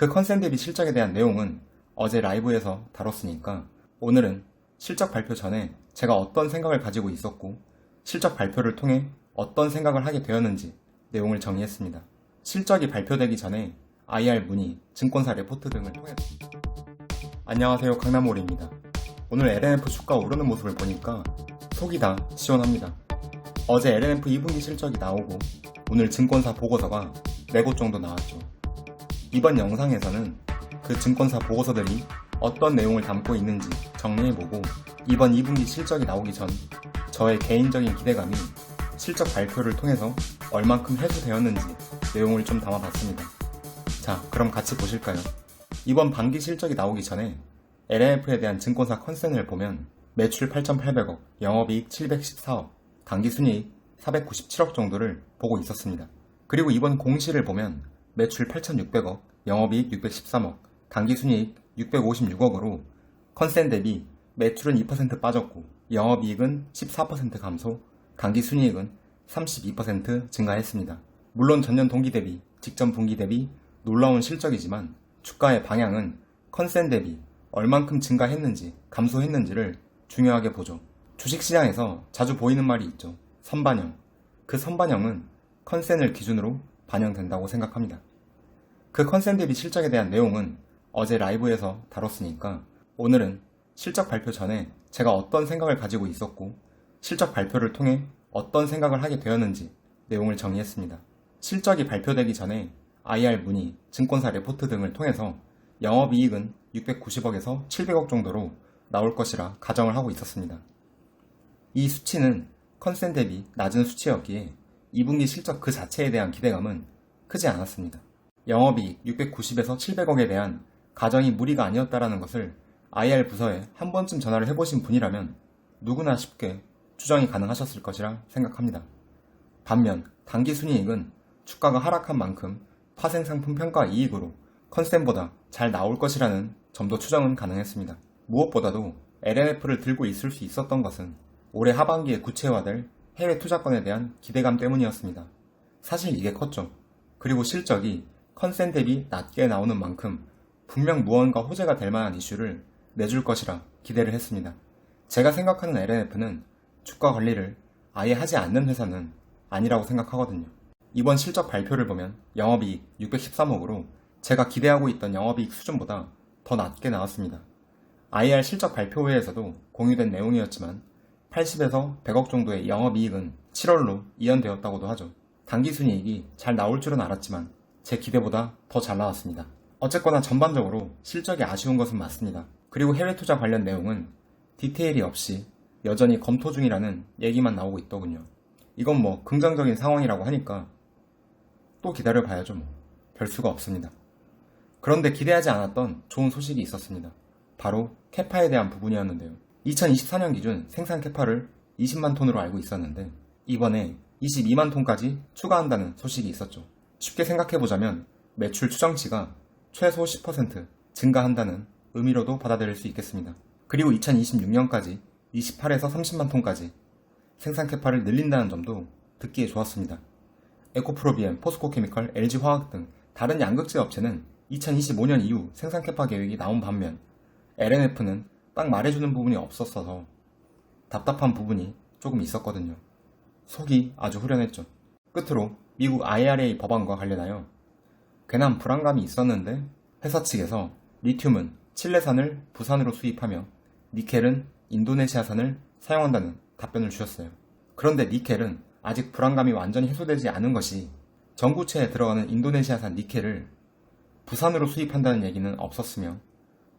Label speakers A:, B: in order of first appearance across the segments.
A: 그 컨센 대비 실적에 대한 내용은 어제 라이브에서 다뤘으니까 오늘은 실적 발표 전에 제가 어떤 생각을 가지고 있었고 실적 발표를 통해 어떤 생각을 하게 되었는지 내용을 정리했습니다. 실적이 발표되기 전에 IR 문의, 증권사 레포트 등을 통해 안녕하세요, 강남올입니다. 오늘 LNF 주가 오르는 모습을 보니까 속이 다 시원합니다. 어제 LNF 2분기 실적이 나오고 오늘 증권사 보고서가 4곳 정도 나왔죠. 이번 영상에서는 그 증권사 보고서들이 어떤 내용을 담고 있는지 정리해보고 이번 2분기 실적이 나오기 전 저의 개인적인 기대감이 실적 발표를 통해서 얼만큼 해소되었는지 내용을 좀 담아봤습니다. 자, 그럼 같이 보실까요? 이번 반기 실적이 나오기 전에 LNF에 대한 증권사 컨센을 보면 매출 8,800억, 영업이익 714억, 당기순이익 497억 정도를 보고 있었습니다. 그리고 이번 공시를 보면 매출 8,600억, 영업이익 613억, 당기순이익 656억으로 컨센 대비 매출은 2% 빠졌고 영업이익은 14% 감소, 당기순이익은 32% 증가했습니다. 물론 전년 동기 대비, 직전 분기 대비 놀라운 실적이지만 주가의 방향은 컨센 대비 얼만큼 증가했는지 감소했는지를 중요하게 보죠. 주식시장에서 자주 보이는 말이 있죠. 선반영. 그 선반영은 컨센을 기준으로 반영된다고 생각합니다. 그 컨센 대비 실적에 대한 내용은 어제 라이브에서 다뤘으니까 오늘은 실적 발표 전에 제가 어떤 생각을 가지고 있었고 실적 발표를 통해 어떤 생각을 하게 되었는지 내용을 정리했습니다. 실적이 발표되기 전에 IR 문의, 증권사 레포트 등을 통해서 영업이익은 690억에서 700억 정도로 나올 것이라 가정을 하고 있었습니다. 이 수치는 컨센 대비 낮은 수치였기에 2분기 실적 그 자체에 대한 기대감은 크지 않았습니다. 영업이익 690에서 700억에 대한 가정이 무리가 아니었다라는 것을 IR 부서에 한 번쯤 전화를 해보신 분이라면 누구나 쉽게 추정이 가능하셨을 것이라 생각합니다. 반면 당기순이익은 주가가 하락한 만큼 파생상품 평가 이익으로 컨센보다 잘 나올 것이라는 점도 추정은 가능했습니다. 무엇보다도 LNF를 들고 있을 수 있었던 것은 올해 하반기에 구체화될 해외 투자권에 대한 기대감 때문이었습니다. 사실 이게 컸죠. 그리고 실적이 컨센 대비 낮게 나오는 만큼 분명 무언가 호재가 될 만한 이슈를 내줄 것이라 기대를 했습니다. 제가 생각하는 LNF는 주가 관리를 아예 하지 않는 회사는 아니라고 생각하거든요. 이번 실적 발표를 보면 영업이익 613억으로 제가 기대하고 있던 영업이익 수준보다 더 낮게 나왔습니다. IR 실적 발표회에서도 공유된 내용이었지만 80에서 100억 정도의 영업이익은 7월로 이연되었다고도 하죠. 당기순이익이 잘 나올 줄은 알았지만 제 기대보다 더 잘 나왔습니다. 어쨌거나 전반적으로 실적이 아쉬운 것은 맞습니다. 그리고 해외 투자 관련 내용은 디테일이 없이 여전히 검토 중이라는 얘기만 나오고 있더군요. 이건 뭐 긍정적인 상황이라고 하니까 또 기다려봐야죠 뭐. 별 수가 없습니다. 그런데 기대하지 않았던 좋은 소식이 있었습니다. 바로 캐파에 대한 부분이었는데요. 2024년 기준 생산 캐파를 20만 톤으로 알고 있었는데 이번에 22만 톤까지 추가한다는 소식이 있었죠. 쉽게 생각해보자면 매출 추정치가 최소 10% 증가한다는 의미로도 받아들일 수 있겠습니다. 그리고 2026년까지 28에서 30만 톤까지 생산 캐파를 늘린다는 점도 듣기에 좋았습니다. 에코프로비엠, 포스코케미컬, LG화학 등 다른 양극재 업체는 2025년 이후 생산 캐파 계획이 나온 반면 LNF는 딱 말해주는 부분이 없었어서 답답한 부분이 조금 있었거든요. 속이 아주 후련했죠. 끝으로 미국 IRA 법안과 관련하여 괜한 불안감이 있었는데 회사 측에서 리튬은 칠레산을 부산으로 수입하며 니켈은 인도네시아산을 사용한다는 답변을 주셨어요. 그런데 니켈은 아직 불안감이 완전히 해소되지 않은 것이 전구체에 들어가는 인도네시아산 니켈을 부산으로 수입한다는 얘기는 없었으며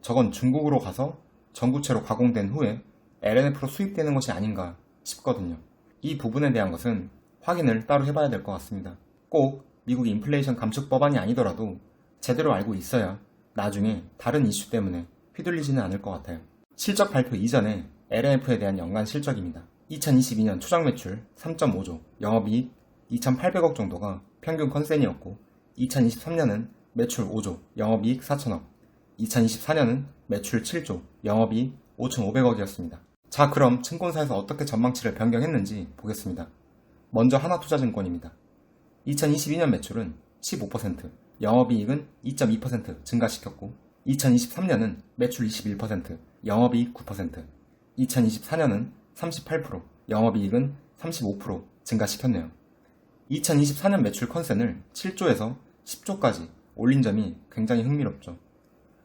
A: 저건 중국으로 가서 전구체로 가공된 후에 LNF로 수입되는 것이 아닌가 싶거든요. 이 부분에 대한 것은 확인을 따로 해봐야 될 것 같습니다. 꼭 미국 인플레이션 감축 법안이 아니더라도 제대로 알고 있어야 나중에 다른 이슈 때문에 휘둘리지는 않을 것 같아요. 실적 발표 이전에 LNF에 대한 연간 실적입니다. 2022년 추정 매출 3.5조, 영업이익 2,800억 정도가 평균 컨센이었고 2023년은 매출 5조, 영업이익 4천억, 2024년은 매출 7조, 영업이익 5,500억이었습니다. 자, 그럼 증권사에서 어떻게 전망치를 변경했는지 보겠습니다. 먼저 하나투자증권입니다. 2022년 매출은 15%, 영업이익은 2.2% 증가시켰고 2023년은 매출 21%, 영업이익 9%, 2024년은 38%, 영업이익은 35% 증가시켰네요. 2024년 매출 컨센을 7조에서 10조까지 올린 점이 굉장히 흥미롭죠.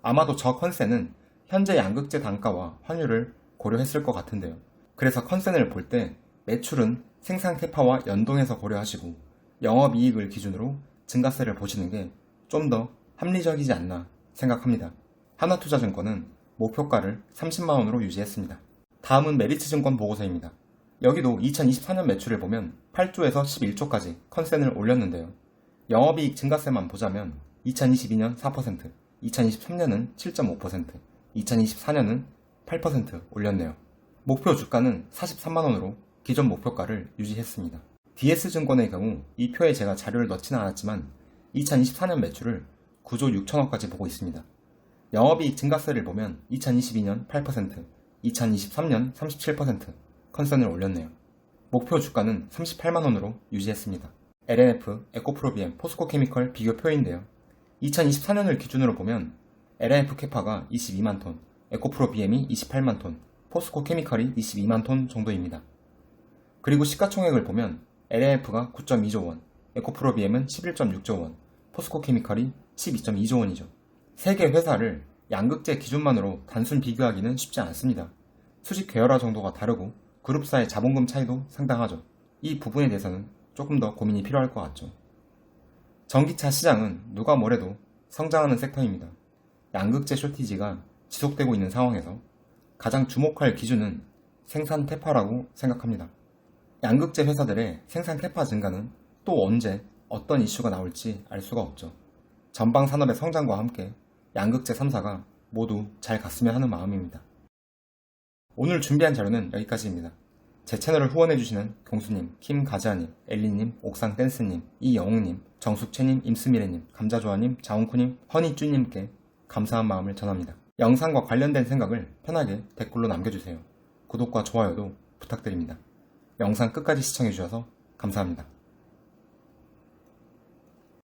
A: 아마도 저 컨센은 현재 양극재 단가와 환율을 고려했을 것 같은데요. 그래서 컨센을 볼 때 매출은 생산 캐파와 연동해서 고려하시고 영업이익을 기준으로 증가세를 보시는 게 좀 더 합리적이지 않나 생각합니다. 하나투자증권은 목표가를 30만원으로 유지했습니다. 다음은 메리츠증권 보고서입니다. 여기도 2024년 매출을 보면 8조에서 11조까지 컨센을 올렸는데요. 영업이익 증가세만 보자면 2022년 4%, 2023년은 7.5%, 2024년은 8% 올렸네요. 목표 주가는 43만원으로 기존 목표가를 유지했습니다. DS증권의 경우 이 표에 제가 자료를 넣지는 않았지만 2024년 매출을 9조 6천억까지 보고 있습니다. 영업이익 증가세를 보면 2022년 8%, 2023년 37% 컨센을 올렸네요. 목표 주가는 38만원으로 유지했습니다. LNF, 에코프로비엠, 포스코케미컬 비교표인데요. 2024년을 기준으로 보면 LNF 캐파가 22만톤, 에코프로비엠이 28만톤, 포스코케미컬이 22만톤 정도입니다. 그리고 시가총액을 보면 LNF가 9.2조 원, 에코프로비엠은 11.6조 원, 포스코케미컬이 12.2조 원이죠. 세 개 회사를 양극재 기준만으로 단순 비교하기는 쉽지 않습니다. 수직 계열화 정도가 다르고 그룹사의 자본금 차이도 상당하죠. 이 부분에 대해서는 조금 더 고민이 필요할 것 같죠. 전기차 시장은 누가 뭐래도 성장하는 섹터입니다. 양극재 쇼티지가 지속되고 있는 상황에서 가장 주목할 기준은 생산 태파라고 생각합니다. 양극재 회사들의 생산 태파 증가는 또 언제 어떤 이슈가 나올지 알 수가 없죠. 전방 산업의 성장과 함께 양극재 3사가 모두 잘 갔으면 하는 마음입니다. 오늘 준비한 자료는 여기까지입니다. 제 채널을 후원해주시는 경수님, 김가지아님, 엘리님, 옥상댄스님, 이영웅님, 정숙채님, 임스미래님, 감자조아님, 자웅쿠님, 허니쭈님께 감사한 마음을 전합니다. 영상과 관련된 생각을 편하게 댓글로 남겨주세요. 구독과 좋아요도 부탁드립니다. 영상 끝까지 시청해주셔서 감사합니다.